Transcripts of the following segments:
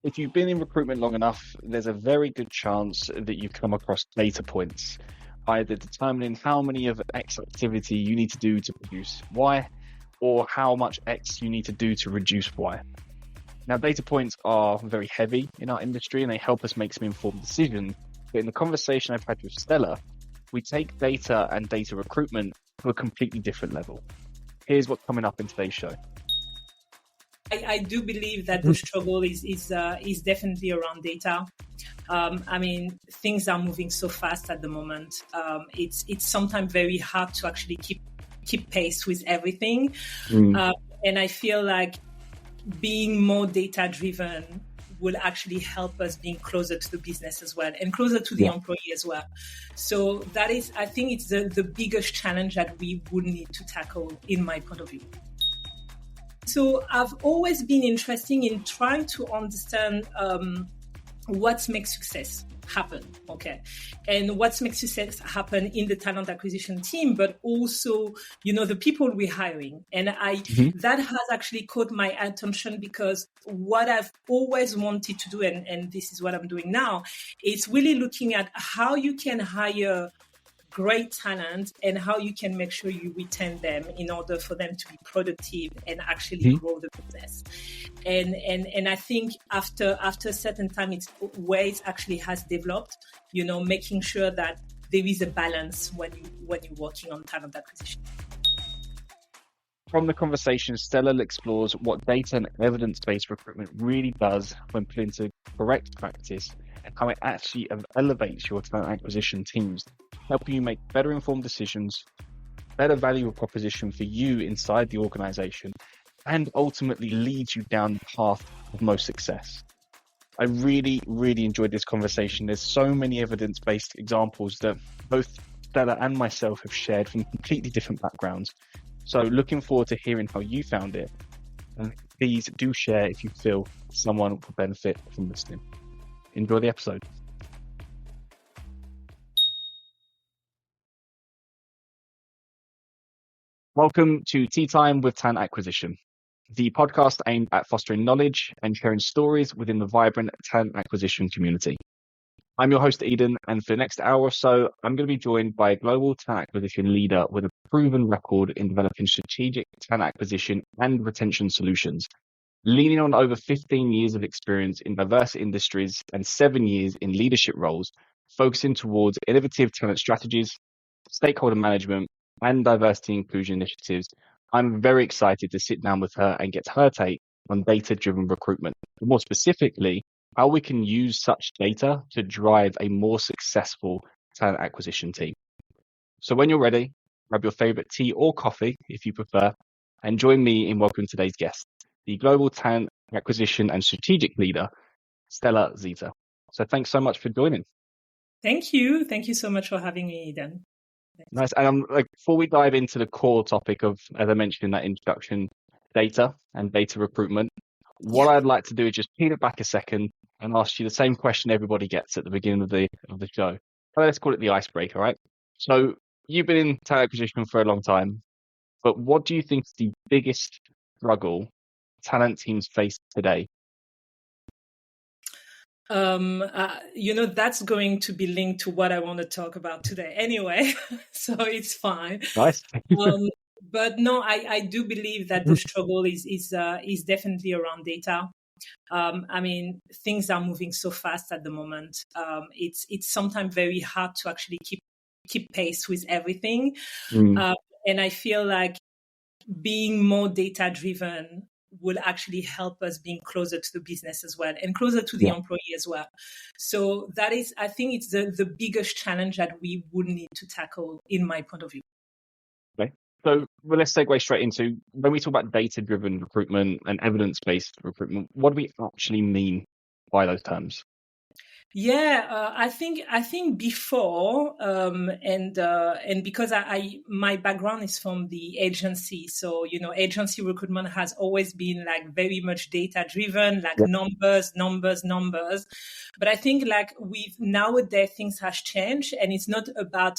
If you've been in recruitment long enough, there's a very good chance that you come across data points, either determining how many of X activity you need to do to produce Y, or how much X you need to do to reduce Y. Now, data points are very heavy in our industry and they help us make some informed decisions. But in the conversation I've had with Stella, we take data and data recruitment to a completely different level. Here's what's coming up in today's show. I do believe that the struggle is definitely around data. Things are moving so fast at the moment. It's sometimes very hard to actually keep pace with everything. And I feel like being more data driven will actually help us being closer to the business as well and closer to the employee as well. So that is, I think it's the biggest challenge that we would need to tackle in my point of view. So I've always been interested in trying to understand what makes success happen, okay? And what makes success happen in the talent acquisition team, but also, the people we're hiring. And that has actually caught my attention because what I've always wanted to do, and this is what I'm doing now, is really looking at how you can hire great talent and how you can make sure you retain them in order for them to be productive and actually grow the business. And I think after a certain time, it's ways actually has developed, making sure that there is a balance when you're working on talent acquisition. From the conversation, Stella explores what data and evidence-based recruitment really does when put into correct practice and how it actually elevates your talent acquisition teams, helping you make better informed decisions, better value proposition for you inside the organization, and ultimately leads you down the path of most success. I really, really enjoyed this conversation. There's so many evidence-based examples that both Stella and myself have shared from completely different backgrounds. So looking forward to hearing how you found it. And please do share if you feel someone will benefit from listening. Enjoy the episode. Welcome to Tea Time with Talent Acquisition, the podcast aimed at fostering knowledge and sharing stories within the vibrant talent acquisition community. I'm your host, Eden, and for the next hour or so, I'm going to be joined by a global talent acquisition leader with a proven record in developing strategic talent acquisition and retention solutions, leaning on over 15 years of experience in diverse industries and 7 years in leadership roles, focusing towards innovative talent strategies, stakeholder management, and diversity inclusion initiatives. I'm very excited to sit down with her and get her take on data-driven recruitment. More specifically, how we can use such data to drive a more successful talent acquisition team. So when you're ready, grab your favorite tea or coffee, if you prefer, and join me in welcoming today's guest, the Global Talent Acquisition and Strategic Leader, Stella Zita. So thanks so much for joining. Thank you. Thank you so much for having me, Eden. Nice. And before we dive into the core topic of, as I mentioned in that introduction, data and data recruitment, what I'd like to do is just peel it back a second and ask you the same question everybody gets at the beginning of the show. Let's call it the icebreaker, right? So you've been in talent acquisition for a long time, but what do you think is the biggest struggle talent teams face today? That's going to be linked to what I want to talk about today anyway, so it's fine. Nice. But no, I do believe that the struggle is definitely around data. Things are moving so fast at the moment. It's sometimes very hard to actually keep pace with everything. And I feel like being more data driven will actually help us being closer to the business as well and closer to the employee as well. So that is, I think it's the biggest challenge that we would need to tackle in my point of view. Okay. So let's segue straight into, when we talk about data-driven recruitment and evidence-based recruitment, what do we actually mean by those terms? I think before, and because my background is from the agency, so agency recruitment has always been like very much data driven, like numbers. But I think like with nowadays things has changed, and it's not about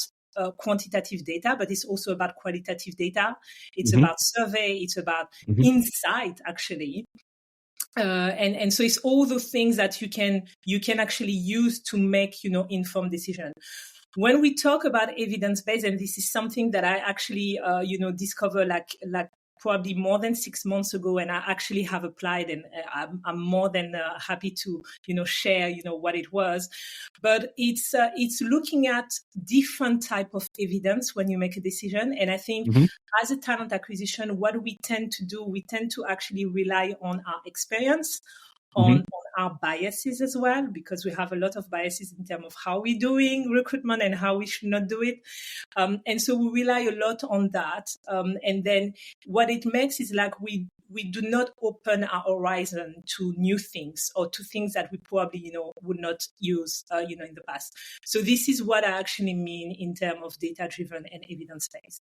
quantitative data, but it's also about qualitative data. It's about survey, it's about insight actually. And so it's all those things that you can actually use to make, informed decision. When we talk about evidence-based, and this is something that I actually, discovered like probably more than 6 months ago, and I actually have applied, and I'm more than happy to, share, what it was. But it's looking at different type of evidence when you make a decision. And I think as a talent acquisition, what we tend to do, we tend to actually rely on our experience, on our biases as well, because we have a lot of biases in terms of how we're doing recruitment and how we should not do it. And so we rely a lot on that. And then what it makes is like we do not open our horizon to new things or to things that we probably, would not use, in the past. So this is what I actually mean in terms of data-driven and evidence-based.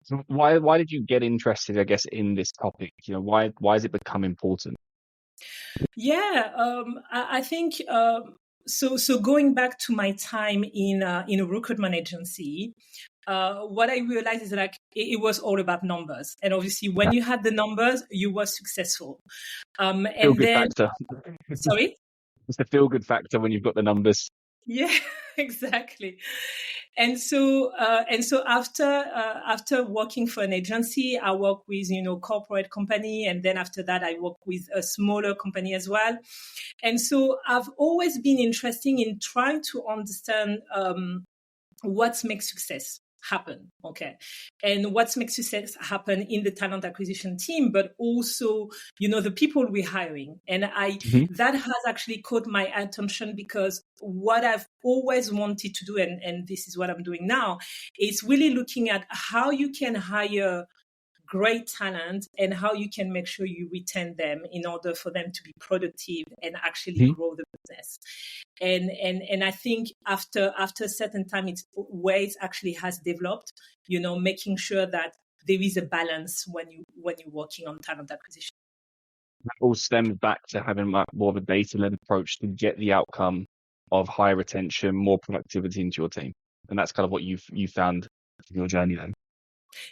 So why did you get interested, I guess, in this topic? Why has it become important? Yeah, I think so. Going back to my time in a recruitment agency, what I realized is like it was all about numbers, and obviously when you had the numbers, you were successful. And then, factor. Sorry, It's the feel good factor when you've got the numbers. yeah, exactly. And so after working for an agency, I worked with, corporate company. And then after that, I worked with a smaller company as well. And so I've always been interested in trying to understand what makes success happen. Okay. And what makes success happen in the talent acquisition team, but also, the people we're hiring. And that has actually caught my attention, because what I've always wanted to do, and this is what I'm doing now, is really looking at how you can hire great talent and how you can make sure you retain them in order for them to be productive and actually grow the business. And I think after a certain time, it's where it actually has developed, making sure that there is a balance when you're working on talent acquisition. That all stems back to having more of a data-led approach to get the outcome of higher retention, more productivity into your team. And that's kind of what you found in your journey then.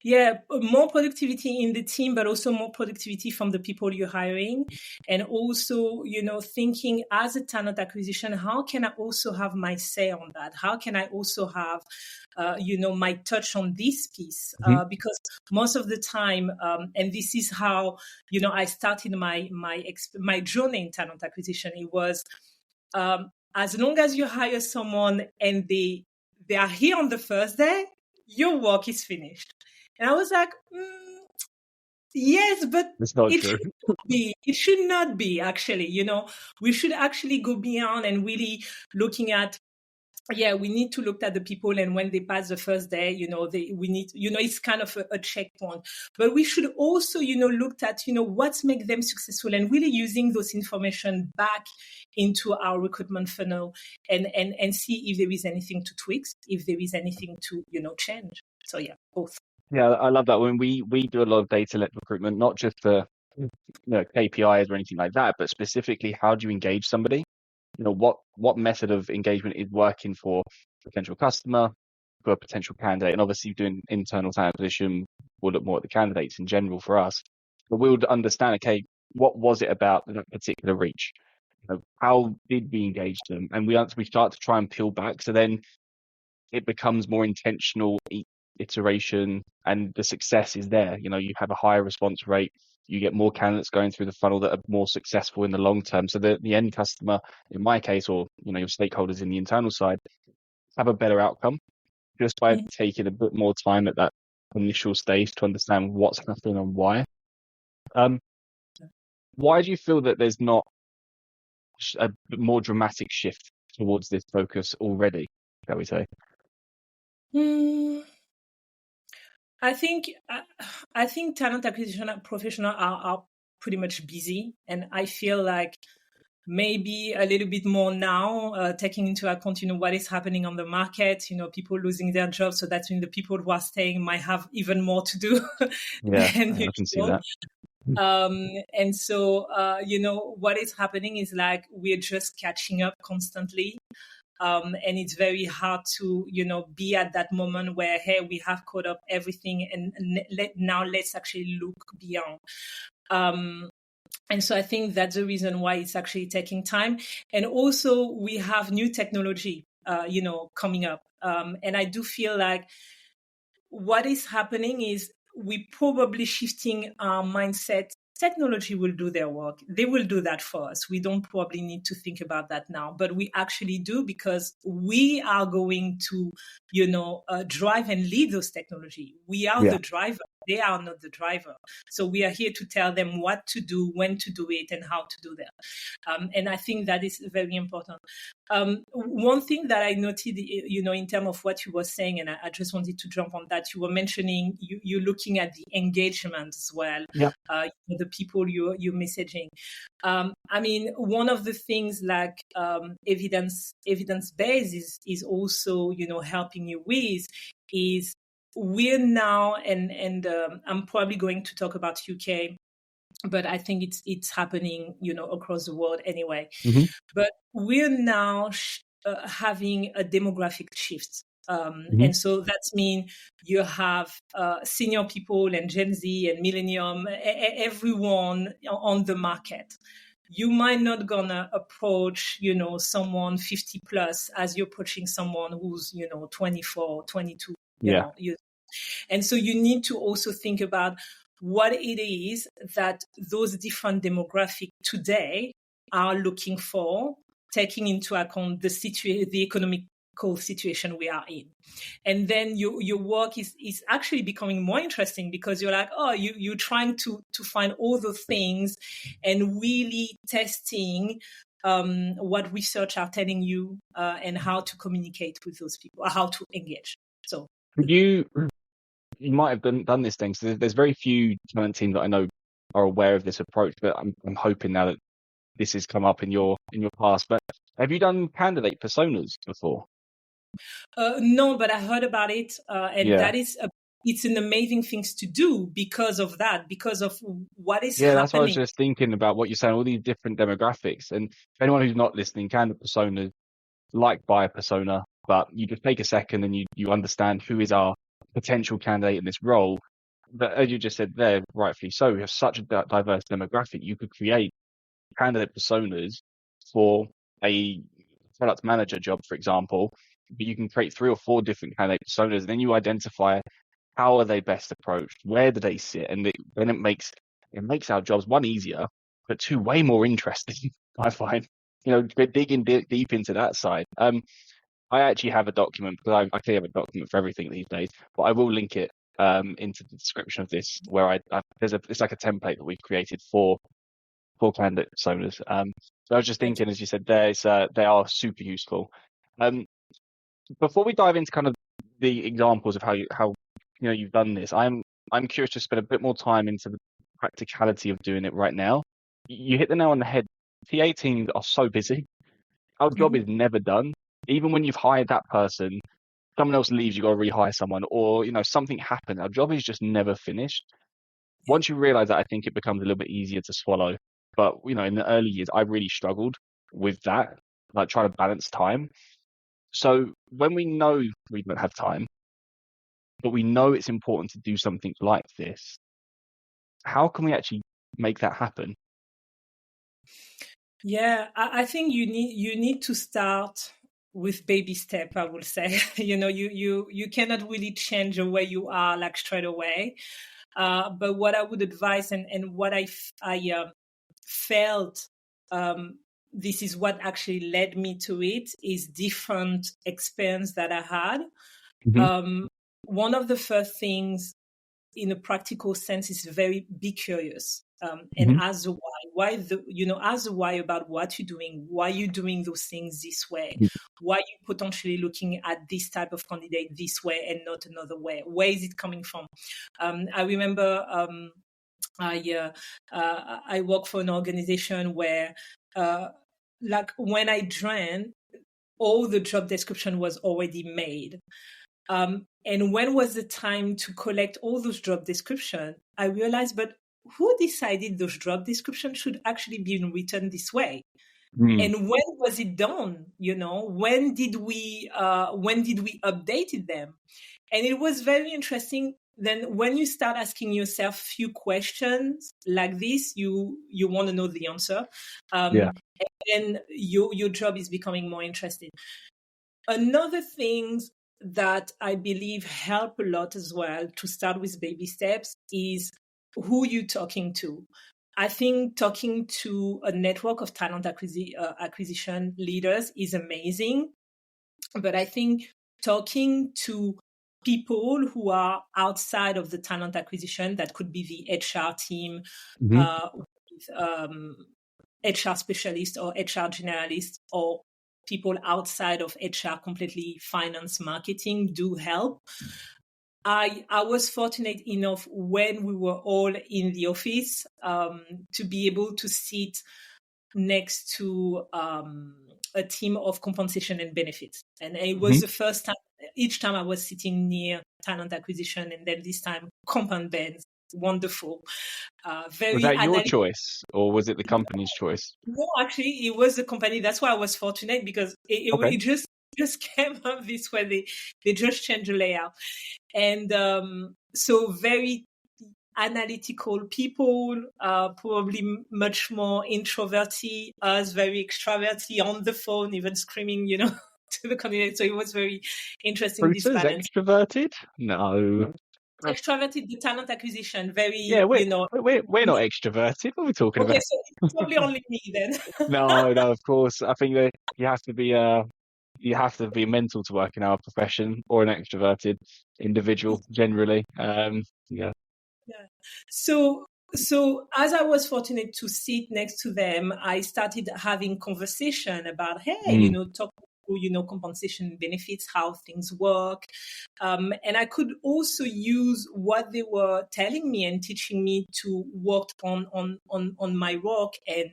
Yeah, more productivity in the team, but also more productivity from the people you're hiring. And also, thinking as a talent acquisition, how can I also have my say on that? How can I also have, my touch on this piece? Because most of the time, and this is how, I started my journey in talent acquisition. It was, as long as you hire someone and they are here on the first day, your work is finished. And I was like, yes, but it should not be actually, we should actually go beyond and really looking at, we need to look at the people, and when they pass the first day, we need, it's kind of a checkpoint, but we should also, look at, what makes them successful, and really using those information back into our recruitment funnel and see if there is anything to tweak, if there is anything to, change. So both. Yeah, I love that. When we do a lot of data-led recruitment, not just for KPIs or anything like that, but specifically how do you engage somebody? What method of engagement is working for a potential customer, for a potential candidate, and obviously doing internal talent acquisition, we'll look more at the candidates in general for us. But we would understand, okay, what was it about that particular reach? How did we engage them? And we start to try and peel back. So then it becomes more intentional iteration, and the success is there. You have a higher response rate, you get more candidates going through the funnel that are more successful in the long term. So the end customer, in my case, or your stakeholders in the internal side, have a better outcome just by taking a bit more time at that initial stage to understand what's happening and why. Why do you feel that there's not a more dramatic shift towards this focus already, shall we say? I think talent acquisition professionals are pretty much busy, and I feel like maybe a little bit more now, taking into account, what is happening on the market, people losing their jobs. So that's when the people who are staying might have even more to do. Yeah, I can see that. And so, what is happening is like we're just catching up constantly. And it's very hard to, be at that moment where, hey, we have caught up everything, and now let's actually look beyond. And so I think that's the reason why it's actually taking time. And also we have new technology, coming up. And I do feel like what is happening is we probably shifting our mindset. Technology will do their work. They will do that for us. We don't probably need to think about that now, but we actually do, because we are going to, drive and lead those technology. We are the driver. They are not the driver. So we are here to tell them what to do, when to do it, and how to do that. And I think that is very important. One thing that I noted, in terms of what you were saying, and I just wanted to jump on that, you were mentioning you're looking at the engagement as well, the people you're messaging. One of the things like evidence-based is also, helping you with is we're now, and I'm probably going to talk about UK, but I think it's happening, across the world anyway. Mm-hmm. But we're now having a demographic shift. And so that means you have senior people and Gen Z and millennium, everyone on the market. You might not gonna approach, someone 50 plus as you're approaching someone who's, 24, 22. And so you need to also think about what it is that those different demographics today are looking for, taking into account the economical situation we are in. And then your work is actually becoming more interesting, because you're like, you're trying to find all those things and really testing what research are telling you and how to communicate with those people, or how to engage. So you might have done this thing. So there's very few talent teams that I know are aware of this approach, but I'm hoping now that this has come up in your past. But have you done candidate personas before? No, but I heard about it, and that is it's an amazing thing to do because of that, because of what is happening. That's what I was just thinking about what you're saying, all these different demographics. And for anyone who's not listening, candidate personas, like buyer persona, but you just take a second and you understand who is our potential candidate in this role. But as you just said there, rightfully so, we have such a diverse demographic. You could create candidate personas for a product manager job, for example, but you can create 3 or 4 different candidate personas, and then you identify how are they best approached, where do they sit, and then it makes our jobs, 1, easier, but 2, way more interesting. I find, digging deep into that side. I actually have a document, because I clearly have a document for everything these days, but I will link it into the description of this, where it's like a template that we've created for candidate personas. So I was just thinking, as you said, they are super useful. Before we dive into kind of the examples of how you've done this, I'm curious to spend a bit more time into the practicality of doing it right now. You hit the nail on the head. TA teams are so busy. Our job is never done. Even when you've hired that person, someone else leaves, you got to rehire someone, or something happened. Our job is just never finished. Once you realize that, I think it becomes a little bit easier to swallow. But in the early years, I really struggled with that, like trying to balance time. So when we know we don't have time, but we know it's important to do something like this, how can we actually make that happen? Yeah, I think you need to start with baby step, I would say. You cannot really change the way you are like straight away. But what I would advise, and what I felt, this is what actually led me to it, is different experience that I had. One of the first things in a practical sense is be curious. And ask the why. Ask the why about what you're doing, why you're doing those things this way, why you're potentially looking at this type of candidate this way and not another way. Where is it coming from? I remember I work for an organization where, like when I joined, all the job description was already made. And when was the time to collect all those job descriptions? I realized, but who decided those job descriptions should actually be written this way? And when was it done? When did we update them? And it was very interesting when you start asking yourself a few questions like this, you want to know the answer. Yeah. And your job is becoming more interesting. Another thing that I believe help a lot as well to start with baby steps is who you're talking to. I think talking to a network of talent acquisition leaders is amazing. But I think talking to people who are outside of the talent acquisition, that could be the HR team, HR specialist or HR generalist, or people outside of HR, completely finance, marketing, do help. I was fortunate enough when we were all in the office to be able to sit next to a team of compensation and benefits. And it was the first time, each time I was sitting near talent acquisition, and then this time comp and bens. Wonderful. Very Was that your choice, or was it the company's choice? No, actually, it was the company. That's why I was fortunate, because it just came up this way. They just changed the layout. And so very analytical people, probably much more introverted, us very extroverted, on the phone, even screaming, to the candidate. So it was very interesting, this balance. Extroverted? No. Extroverted, the talent acquisition, very, Yeah, we're not extroverted. What are we talking about? Okay, so it's probably only me then. No, of course. I think that you have to be mental to work in our profession, or an extroverted individual generally. Yeah. So as I was fortunate to sit next to them, I started having conversation about, hey, talk through, compensation benefits, how things work. And I could also use what they were telling me and teaching me to work on my work, and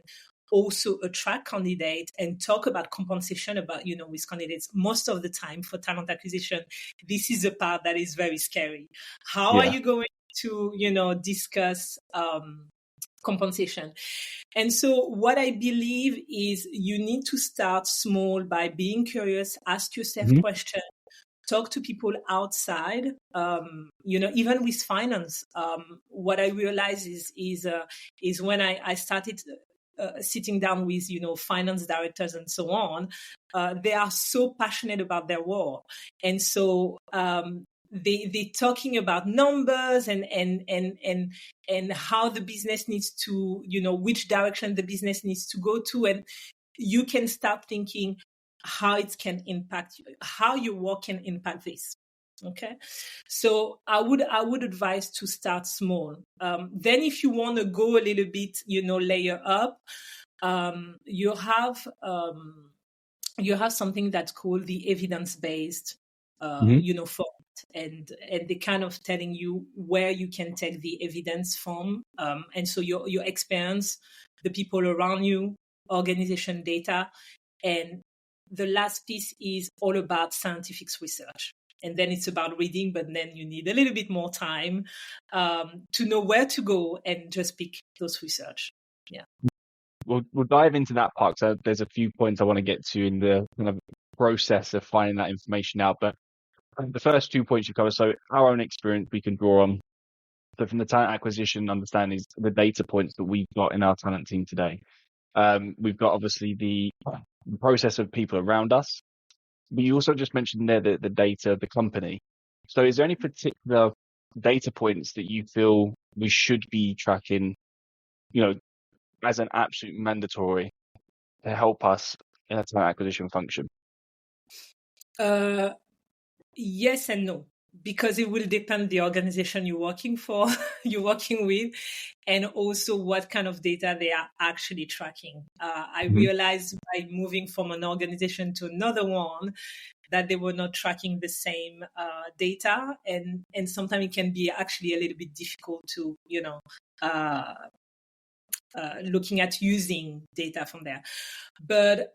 also attract candidates and talk about compensation with candidates. Most of the time for talent acquisition, this is a part that is very scary. How are you going to, discuss compensation? And so what I believe is you need to start small by being curious, ask yourself questions, talk to people outside, even with finance. What I realized is when I started sitting down with, finance directors and so on, they are so passionate about their work. And so they're talking about numbers and how the business needs to, which direction the business needs to go to. And you can start thinking how it can impact you, how your work can impact this. Okay. So I would advise to start small. Then if you want to go a little bit, layer up, you have something that's called the evidence-based, format, and they kind of telling you where you can take the evidence from. And so your experience, the people around you, organization data, and the last piece is all about scientific research. And then it's about reading, but then you need a little bit more time to know where to go and just pick those research. Yeah. We'll dive into that part. So there's a few points I want to get to in the kind of process of finding that information out. But the first 2 points you cover, so our own experience we can draw on. So from the talent acquisition understanding, the data points that we've got in our talent team today. We've got obviously the process of people around us. But you also just mentioned there the data of the company. So is there any particular data points that you feel we should be tracking, as an absolute mandatory to help us in a talent acquisition function? Yes and no, because it will depend the organization you're working with, and also what kind of data they are actually tracking. I realized by moving from an organization to another one that they were not tracking the same data, and sometimes it can be actually a little bit difficult to, looking at using data from there. But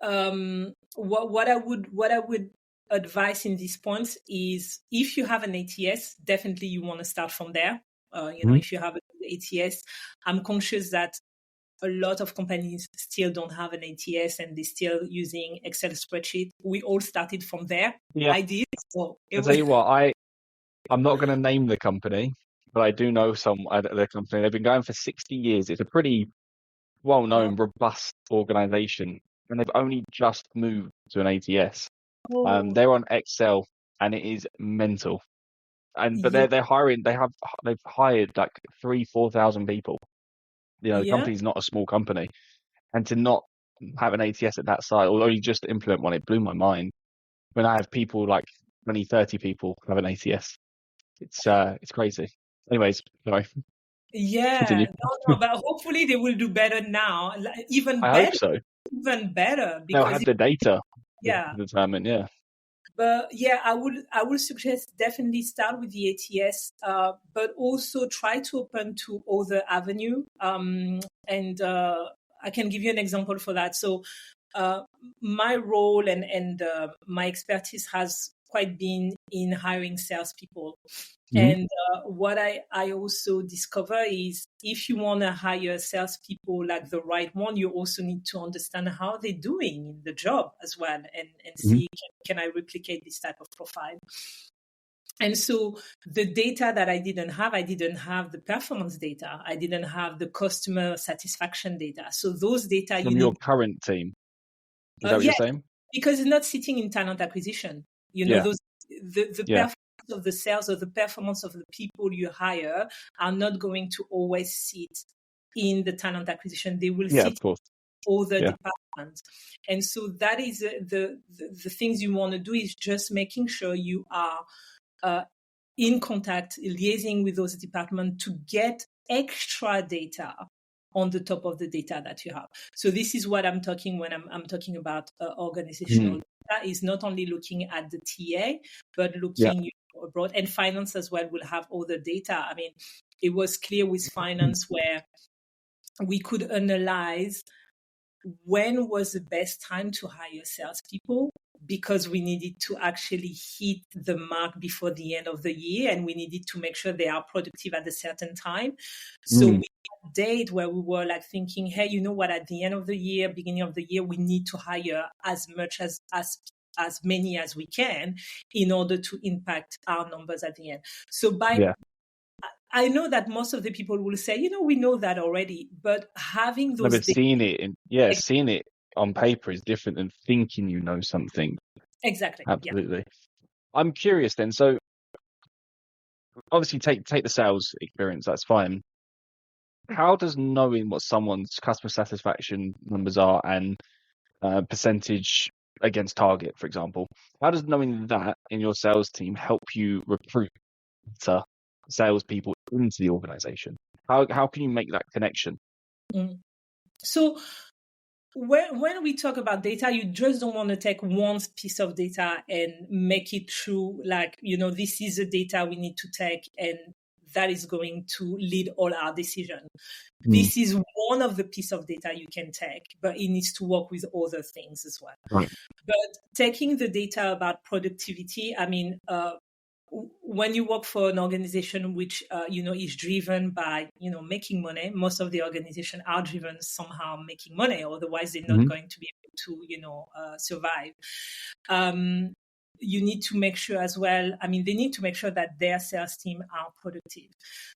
what I would advise in these points is, if you have an ATS, definitely you want to start from there. If you have an ATS, I'm conscious that a lot of companies still don't have an ATS and they're still using Excel spreadsheet. We all started from there. Yeah. I did. So I'll tell you what, I'm not going to name the company, but I do know some the company. They've been going for 60 years. It's a pretty Oh, well-known, robust organization, and they've only just moved to an ATS. oh, They're on Excel, and it is mental. But yeah, they're hiring. They've hired like 4,000 people. You know, the yeah. company's not a small company, and to not have an ATS at that site, or only just implement one, it blew my mind. When I have people like 20, 30 people have an ATS, it's crazy. Anyways, sorry, Yeah, continue. no, but hopefully they will do better now, I hope so. even better, They'll because have the data to yeah. determine. Yeah. But yeah, I would suggest definitely start with the ATS, but also try to open to other avenue. And I can give you an example for that. So uh, my role and my expertise has quite been in hiring salespeople. Hmm. And what I also discover is if you want to hire salespeople like the right one, you also need to understand how they're doing in the job as well, and Hmm. see can I replicate this type of profile. And so the data that I didn't have the performance data. I didn't have the customer satisfaction data. So those data you From your need, current team, is that what you're yeah, saying? because it's not sitting in talent acquisition. Yeah. Those the Yeah. performance of the sales or the performance of the people you hire are not going to always sit in the talent acquisition. They will Yeah. sit Of course. in other Yeah. departments. And so that is the things you want to do is just making sure you are uh, in contact, liaising with those departments to get extra data on the top of the data that you have. So this is what I'm talking when I'm talking about organizational Mm. data is not only looking at the TA, but Yeah. looking abroad, and finance as well will have all the data. I mean, it was clear with finance where we could analyze when was the best time to hire salespeople because we needed to actually hit the mark before the end of the year, and we needed to make sure they are productive at a certain time. So Mm. we had a date where we were like thinking, hey, you know what, at the end of the year, beginning of the year, we need to hire as much as many as we can in order to impact our numbers at the end. So Yeah. I know that most of the people will say, we know that already, but having No, those but data. seeing it on paper is different than thinking you know something. Exactly. Yeah. Absolutely. I'm curious then. So obviously take the sales experience, that's fine. How does knowing what someone's customer satisfaction numbers are and percentage against target, for example, how does knowing that in your sales team help you recruit better salespeople into the organization? How can you make that connection? Mm. So when we talk about data, you just don't want to take one piece of data and make it true. Like, this is the data we need to take, and that is going to lead all our decision. Mm. This is one of the piece of data you can take, but it needs to work with other things as well. Right. But taking the data about productivity, I mean, when you work for an organization which is driven by making money, most of the organizations are driven somehow making money, otherwise they're not Hmm. going to be able to survive. You need to make sure as well, I mean, they need to make sure that their sales team are productive.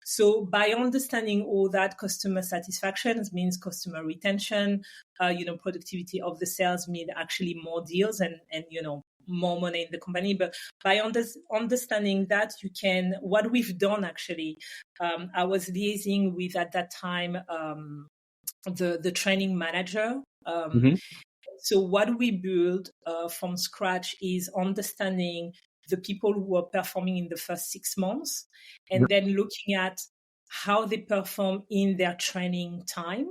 So by understanding all that, customer satisfaction means customer retention, productivity of the sales mean actually more deals and more money in the company. But by understanding that, what we've done actually, I was liaising with at that time the training manager. Hmm. So what we build from scratch is understanding the people who are performing in the first 6 months, and then looking at how they perform in their training time,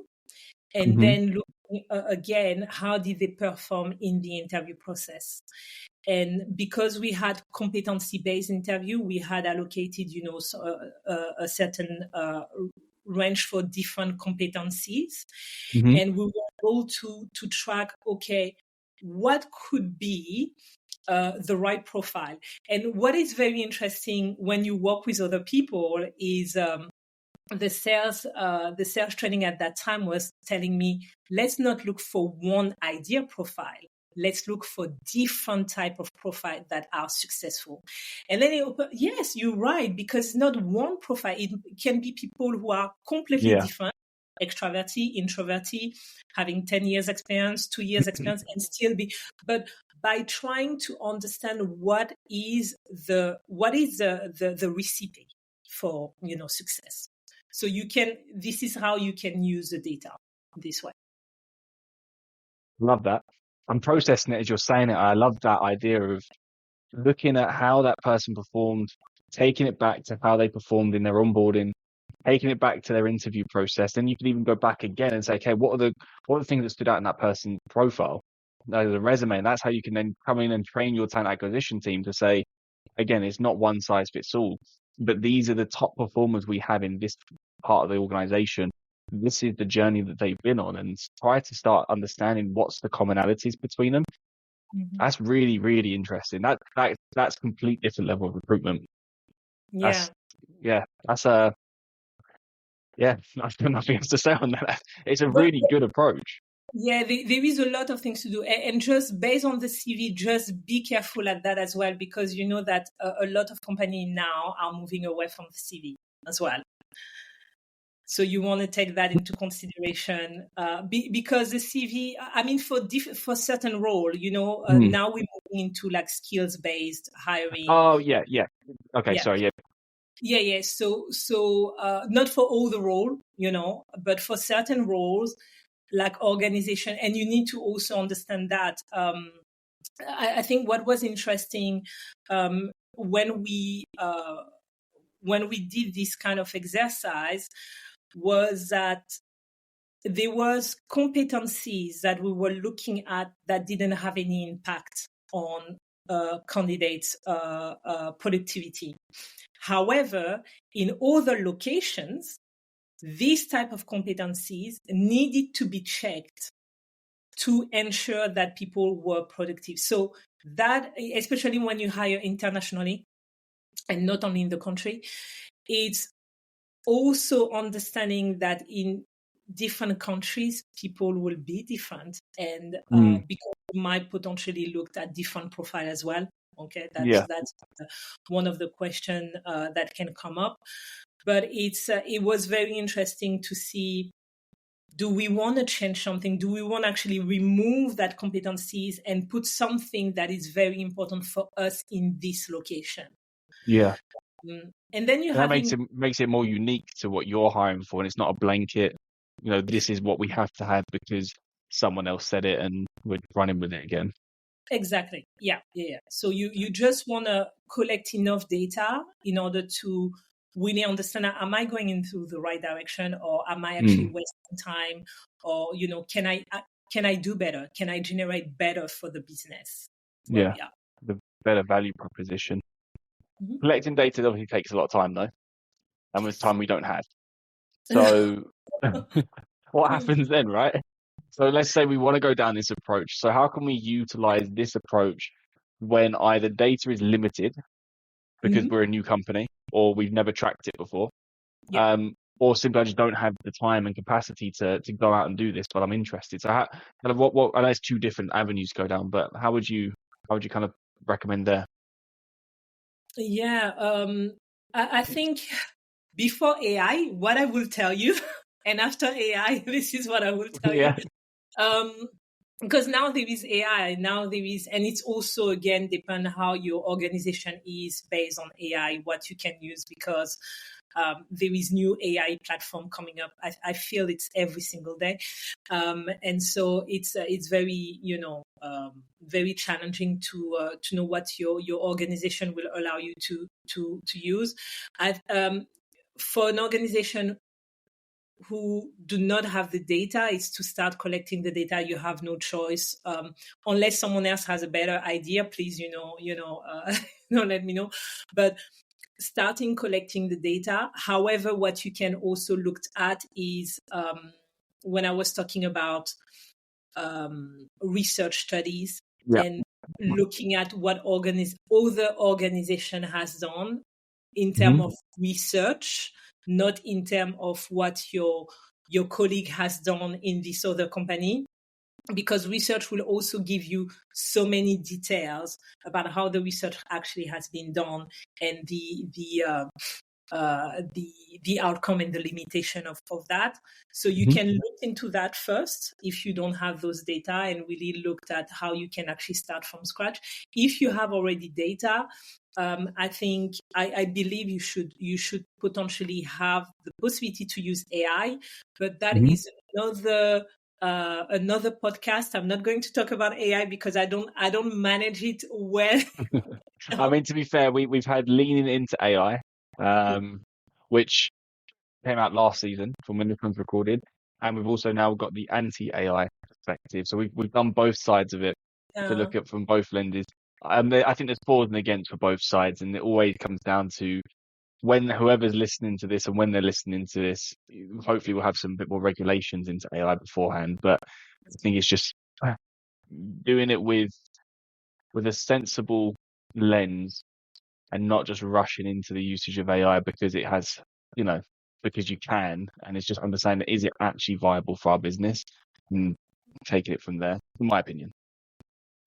and Hmm. then looking again, how did they perform in the interview process. And because we had competency-based interview, we had allocated, a certain range for different competencies, Hmm. and we were able to track, okay, what could be the right profile. And what is very interesting when you work with other people is the sales training at that time was telling me, let's not look for one ideal profile. let's look for different type of profile that are successful. And then yes, you're right, because not one profile, it can be people who are completely different, extraverted, introverted, having 10 years experience, 2 years experience, and still be, but by trying to understand what is the recipe for, success. So this is how you can use the data this way. Love that. I'm processing it as you're saying it. I love that idea of looking at how that person performed, taking it back to how they performed in their onboarding, taking it back to their interview process. Then you can even go back again and say, okay, what are the things that stood out in that person's profile, the resume? And that's how you can then come in and train your talent acquisition team to say, again, it's not one size fits all, but these are the top performers we have in this part of the organization. This is the journey that they've been on, and try to start understanding what's the commonalities between them. Mm-hmm. That's really, really interesting. That's complete different level of recruitment. Yeah. That's I've got nothing else to say on that. It's a really good approach. Yeah, there is a lot of things to do. And just based on the CV, just be careful at that as well, because you know that a lot of companies now are moving away from the CV as well. So you want to take that into consideration because the CV, I mean, for certain role, now we're moving into like skills-based hiring. Oh, yeah. Okay, sorry, yeah. Yeah. So not for all the role, but for certain roles, like organization, and you need to also understand that. I think what was interesting when we did this kind of exercise was that there was competencies that we were looking at that didn't have any impact on candidates' productivity. However, in other locations, these type of competencies needed to be checked to ensure that people were productive. So that, especially when you hire internationally and not only in the country, it's also understanding that in different countries, people will be different, and because you might potentially look at different profile as well. Okay, that's one of the questions that can come up. But it was very interesting to see, do we want to change something? Do we want to actually remove that competencies and put something that is very important for us in this location? Yeah. And then makes it more unique to what you're hiring for, and it's not a blanket, this is what we have to have because someone else said it and we're running with it again. Exactly. Yeah. So you just want to collect enough data in order to really understand, am I going into the right direction, or am I actually wasting time, or can I do better? Can I generate better for the business? The better value proposition. Mm-hmm. Collecting data obviously takes a lot of time though, and it's time we don't have. So what happens then, right? So let's say we want to go down this approach. So how can we utilize this approach when either data is limited because we're a new company, or we've never tracked it before, or simply I just don't have the time and capacity to go out and do this, but I'm interested. So how, kind of what I know it's two different avenues to go down, but how would you kind of recommend there? Yeah, I think before AI, what I will tell you, and after AI, this is what I will tell you. Because now there is AI, and it's also, again, depend how your organization is based on AI, what you can use, because there is new AI platform coming up. I feel it's every single day. And so it's very, very challenging to know what your organization will allow you to use. For an organization who do not have the data, is to start collecting the data. You have no choice, unless someone else has a better idea. Please, let me know. But starting collecting the data. However, what you can also look at is when I was talking about research studies and looking at what other organization has done in terms of research, not in terms of what your colleague has done in this other company. because research will also give you so many details about how the research actually has been done and the outcome and the limitation of that. So you can look into that first if you don't have those data, and really looked at how you can actually start from scratch. If you have already data, I believe you should potentially have the possibility to use AI, but that is another podcast. I'm not going to talk about AI because I don't manage it well. I mean, to be fair, we've had leaning into AI, which came out last season from when this one's recorded, and we've also now got the anti-AI perspective. So we've done both sides of it to look at from both lenses. I think there's for and against for both sides, and it always comes down to when whoever's listening to this and when they're listening to this. Hopefully, we'll have some bit more regulations into AI beforehand. But I think it's just doing it with a sensible lens and not just rushing into the usage of AI because it has, because you can, and it's just understanding, is it actually viable for our business, and taking it from there, in my opinion.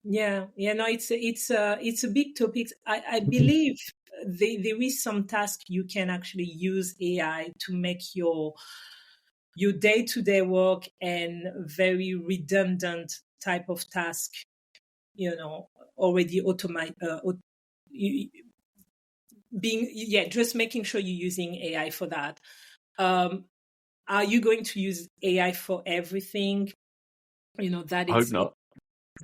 No, it's a big topic. I believe there is some task you can actually use AI to make your day-to-day work and very redundant type of task, already automate, just making sure you're using AI for that. Are you going to use AI for everything? That I hope not.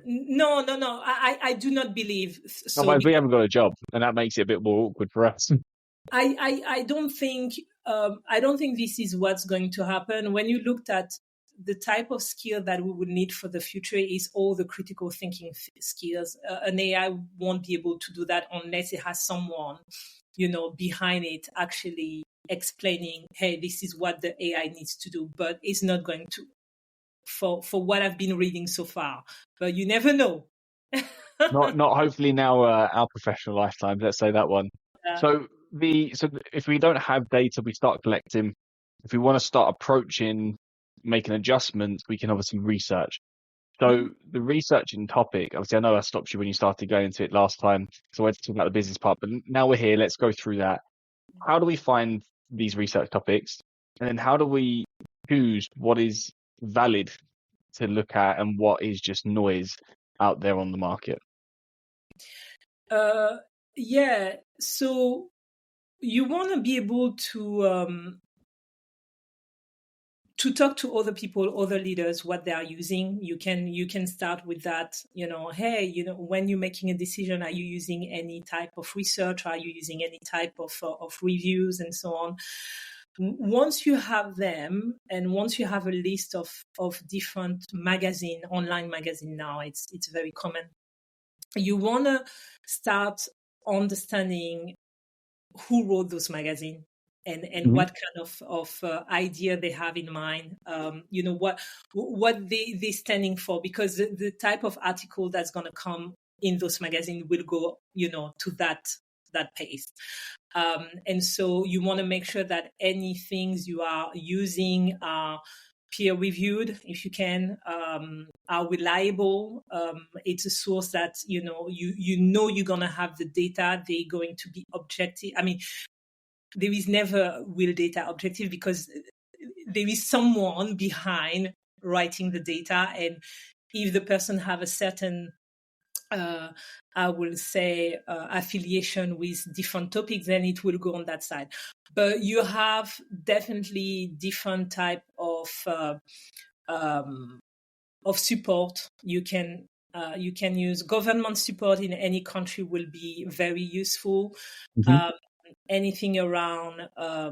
No. I do not believe so. Otherwise, we haven't got a job, and that makes it a bit more awkward for us. I don't think this is what's going to happen. When you looked at the type of skill that we would need for the future is all the critical thinking skills. An AI won't be able to do that unless it has someone, behind it actually explaining, hey, this is what the AI needs to do, but it's not going to, for what I've been reading so far. But you never know. not hopefully now our professional lifetime. Let's say that one. Yeah. So if we don't have data, we start collecting. If we want to start approaching, making adjustments, we can obviously research. So the researching topic, obviously, I know I stopped you when you started going into it last time, so I wanted to talk about the business part, but now we're here. Let's go through that. How do we find these research topics, and then how do we choose what is valid to look at and what is just noise out there on the market? So you want to be able to talk to other people, other leaders, what they are using. You can start with that. Hey, when you're making a decision, are you using any type of research? Are you using any type of reviews and so on? Once you have them, and once you have a list of different online magazine now, it's very common. You want to start understanding who wrote those magazines and what kind of idea they have in mind, what they're standing for, because the type of article that's going to come in those magazines will go, to that pace. And so you want to make sure that any things you are using are peer reviewed, if you can, are reliable. It's a source that you're going to have the data. They're going to be objective. I mean, there is never real data objective because there is someone behind writing the data, and if the person have a certain I will say affiliation with different topics, then it will go on that side. But you have definitely different type of support. You can use government support in any country will be very useful. Anything around, I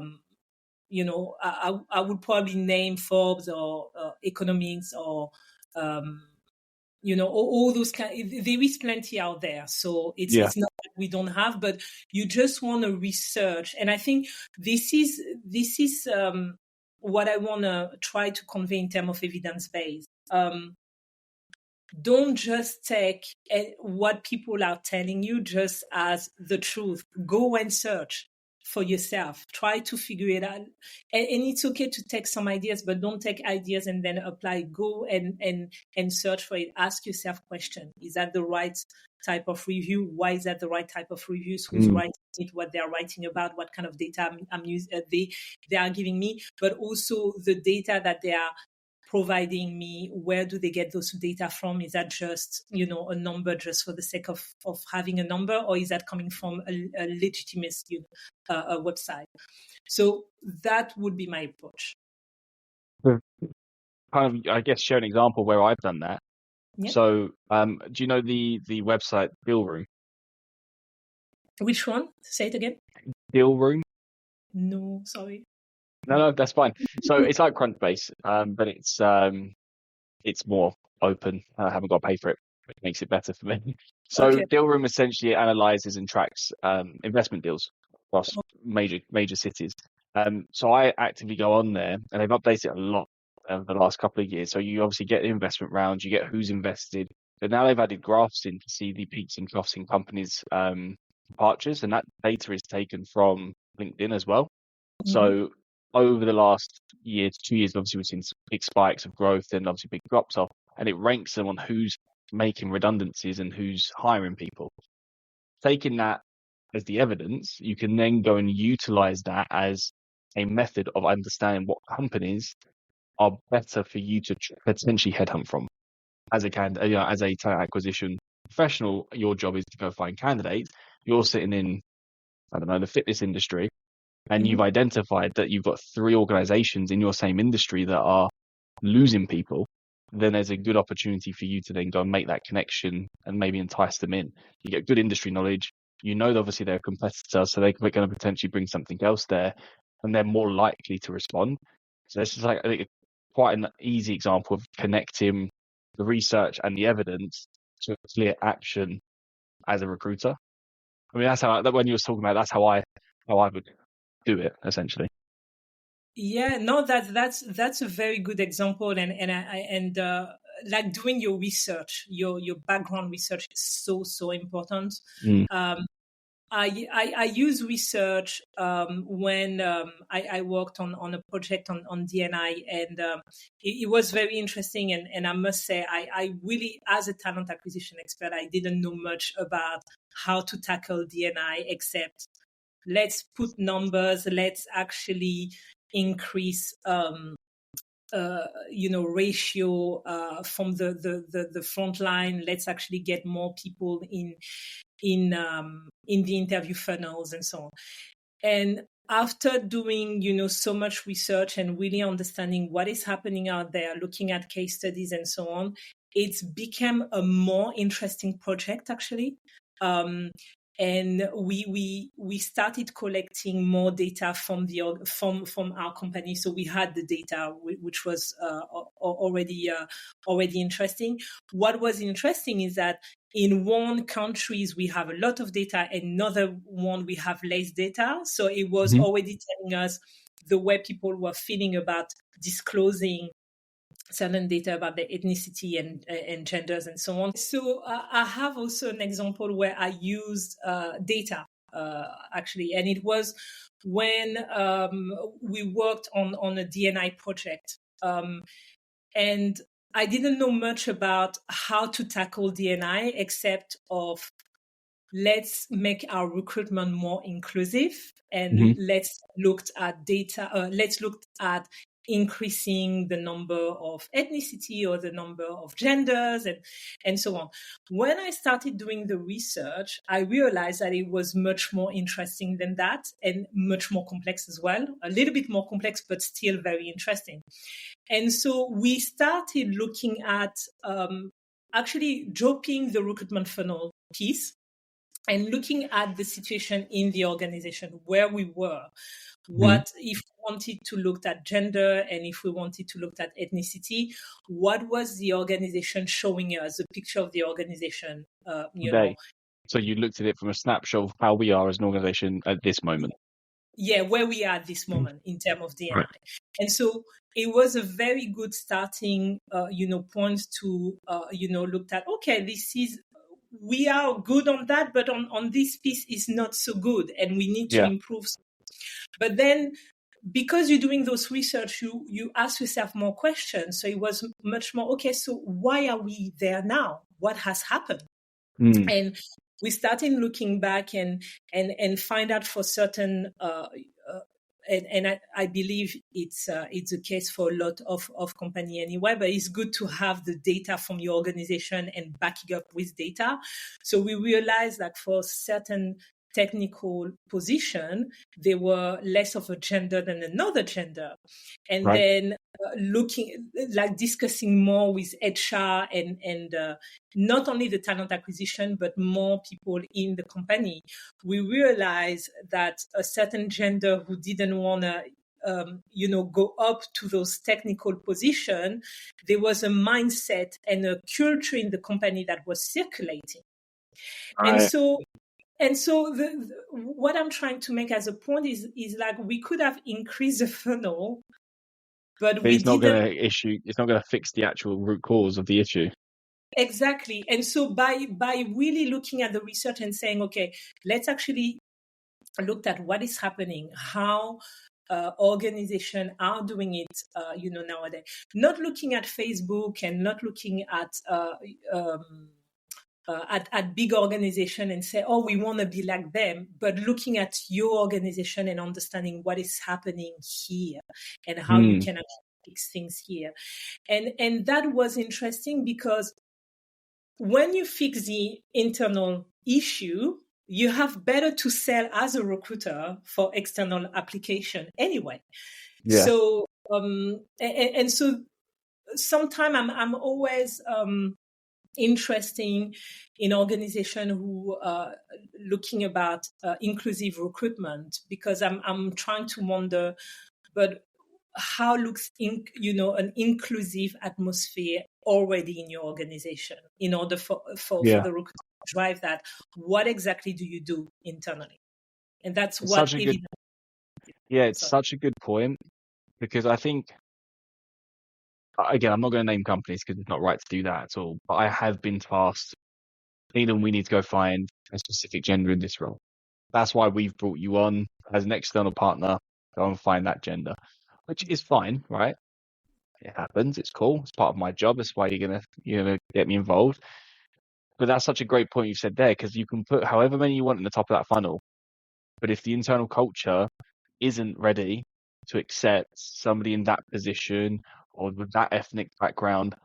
would probably name Forbes or Economics or all those there is plenty out there. So it's not that we don't have, but you just want to research. And I think this is what I want to try to convey in terms of evidence-based. Don't just take what people are telling you just as the truth. Go and search. for yourself. Try to figure it out. And it's okay to take some ideas, but don't take ideas and then apply. Go and search for it. Ask yourself questions. Is that the right type of review? Why is that the right type of reviews? Who's writing it? What they're writing about? What kind of data they are giving me? But also the data that they are providing me, where do they get those data from? Is that just, a number just for the sake of having a number, or is that coming from a legitimate a website? So that would be my approach. Kind of, I guess, share an example where I've done that. Yeah. So, do you know the website Deal Room? Which one? Say it again. Deal Room? No, sorry. No, that's fine. So it's like Crunchbase, but it's more open. I haven't got to pay for it, which makes it better for me. So Okay. Deal Room essentially analyzes and tracks investment deals across major cities. So I actively go on there, and they've updated it a lot over the last couple of years. So you obviously get the investment rounds, you get who's invested, but now they've added graphs in to see the peaks and troughs in companies' departures, and that data is taken from LinkedIn as well. So over the last year to 2 years, obviously we've seen some big spikes of growth and obviously big drops off, and it ranks them on who's making redundancies and who's hiring people. Taking that as the evidence, you can then go and utilize that as a method of understanding what companies are better for you to potentially headhunt from. As a as a talent acquisition professional, your job is to go find candidates. You're sitting in, I don't know, the fitness industry, and you've identified that you've got 3 organizations in your same industry that are losing people, then there's a good opportunity for you to then go and make that connection and maybe entice them in. You get good industry knowledge. You know, obviously they're a competitor, so they're going to potentially bring something else there, and they're more likely to respond. So this is, like, I think, quite an easy example of connecting the research and the evidence to clear action as a recruiter. I mean, that's how, when you were talking about, that's how I would do it, essentially. Yeah, no, that's a very good example, and like doing your research, your background research is so important. I use research when I worked on a project on D&I, and it was very interesting. And I must say, I really, as a talent acquisition expert, I didn't know much about how to tackle D&I, except let's put numbers, let's actually increase ratio from the front line. Let's actually get more people in the interview funnels and so on. And after doing so much research and really understanding what is happening out there, looking at case studies and so on, it's become a more interesting project, actually. And we started collecting more data from our company. So we had the data, which was already interesting. What was interesting is that in one countries we have a lot of data, and another one we have less data. So it was already telling us the way people were feeling about disclosing certain data about their ethnicity and genders and so on. So I have also an example where I used data actually, and it was when we worked on a D&I project, and I didn't know much about how to tackle D&I except of let's make our recruitment more inclusive, and let's look at data. Let's look at increasing the number of ethnicity or the number of genders and so on. When I started doing the research, I realized that it was much more interesting than that, and much more complex as well. A little bit more complex, but still very interesting. And so we started looking at actually dropping the recruitment funnel piece and looking at the situation in the organization where we were. What if we wanted to look at gender, and if we wanted to look at ethnicity, what was the organization showing us, the picture of the organization, know? So you looked at it from a snapshot of how we are as an organization at this moment. Yeah, where we are at this moment in terms of D&I. Right. And so it was a very good starting, point to, look at, okay, we are good on that, but on this piece is not so good, and we need to improve But then, because you're doing those research, you ask yourself more questions. So it was much more, okay, so why are we there now? What has happened? And we started looking back and find out for certain, and I believe it's a case for a lot of company anyway, but it's good to have the data from your organization and backing up with data. So we realized that for certain technical position, they were less of a gender than another gender. And Right. then discussing more with HR and not only the talent acquisition, but more people in the company, we realized that a certain gender who didn't want to go up to those technical positions, there was a mindset and a culture in the company that was circulating. Right. And so what I'm trying to make as a point is like we could have increased the funnel, but we it's not didn't. It's not going to fix the actual root cause of the issue. Exactly. And so by really looking at the research and saying, okay, let's actually look at what is happening, how organizations are doing it, nowadays. Not looking at Facebook and not looking at big organization and say, oh, we want to be like them, but looking at your organization and understanding what is happening here and how you can actually fix things here. And that was interesting because when you fix the internal issue, you have better to sell as a recruiter for external application anyway. Yeah. So, and so sometimes I'm always interesting in organization who are looking about inclusive recruitment, because I'm trying to wonder, but how looks an inclusive atmosphere already in your organization in order for the recruiter to drive that? What exactly do you do internally? And that's it's what such a good, it's such a good point, because I think, again, I'm not going to name companies because it's not right to do that at all, but I have been tasked, Eden, we need to go find a specific gender in this role. That's why we've brought you on as an external partner. Go and find that gender, which is fine, right? It happens. It's cool. It's part of my job. That's why you're gonna get me involved. But that's such a great point you said there, because you can put however many you want in the top of that funnel, but if the internal culture isn't ready to accept somebody in that position or with that ethnic background,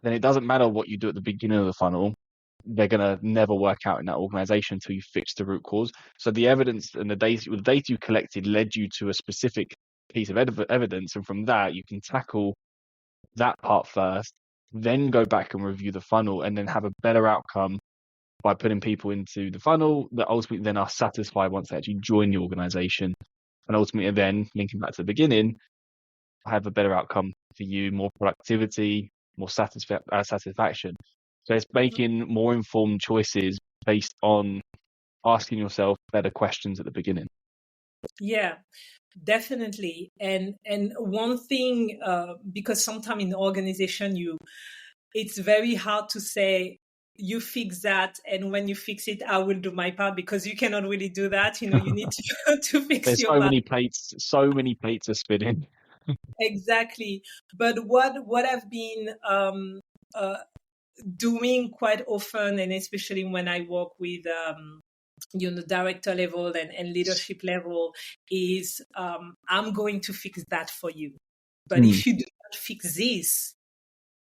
then it doesn't matter what you do at the beginning of the funnel. They're going to never work out in that organization until you fix the root cause. So the evidence and the data you collected led you to a specific piece of evidence. And from that, you can tackle that part first, then go back and review the funnel, and then have a better outcome by putting people into the funnel that ultimately then are satisfied once they actually join the organization. And ultimately then, linking back to the beginning, have a better outcome for you, more productivity, more satisfaction. So it's making more informed choices based on asking yourself better questions at the beginning. Yeah, definitely. And one thing, because sometimes in organization, it's very hard to say, you fix that, and when you fix it, I will do my part, because you cannot really do that. You need to fix There's your part. so many plates are spinning. Exactly. But what I've been doing quite often, and especially when I work with director level and leadership level, is I'm going to fix that for you. But if you do not fix this,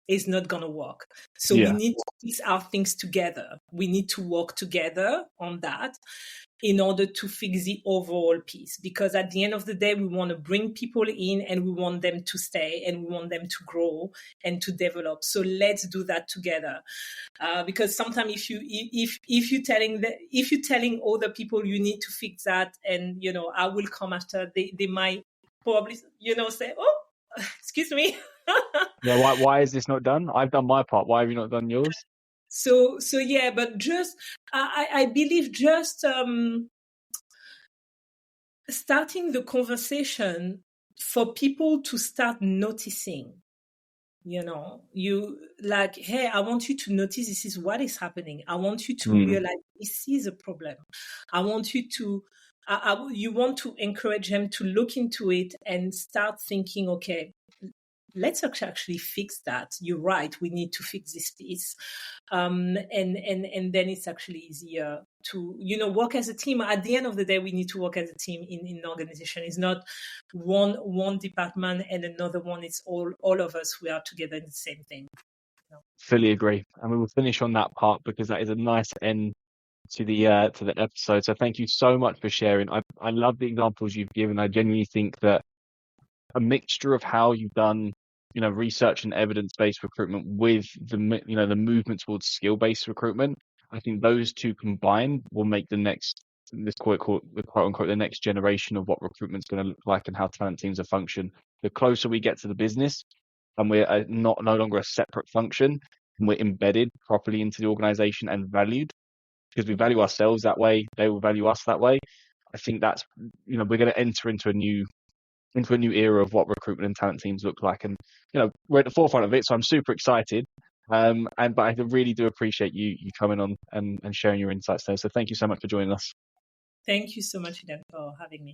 it's not going to work. So we need to fix our things together. We need to work together on that in order to fix the overall piece. Because at the end of the day, we want to bring people in and we want them to stay and we want them to grow and to develop. So let's do that together. Because sometimes if you're telling other people you need to fix that, and I will come after, they might probably say, oh, excuse me. Yeah, why is this not done? I've done my part. Why have you not done yours? So yeah, but just I believe just starting the conversation for people to start noticing. You like, hey, I want you to notice this is what is happening. I want you to realize this is a problem. I want you to you want to encourage them to look into it and start thinking, okay, let's actually fix that. You're right. We need to fix this piece. And then it's actually easier to, work as a team. At the end of the day, we need to work as a team in an organization. It's not one department and another one. It's all of us. We are together in the same thing. Fully agree. And we will finish on that part because that is a nice end to the episode. So thank you so much for sharing. I love the examples you've given. I genuinely think that a mixture of how you've done, research and evidence-based recruitment with the movement towards skill-based recruitment, I think those two combined will make the next, this quote unquote, the next generation of what recruitment's going to look like and how talent teams are function. The closer we get to the business and we're no longer a separate function, and we're embedded properly into the organization and valued, because we value ourselves that way, they will value us that way. I think that's, we're going to enter into a new era of what recruitment and talent teams look like. And, we're at the forefront of it. So I'm super excited. But I really do appreciate you coming on and sharing your insights there. So thank you so much for joining us. Thank you so much, Eden, for having me.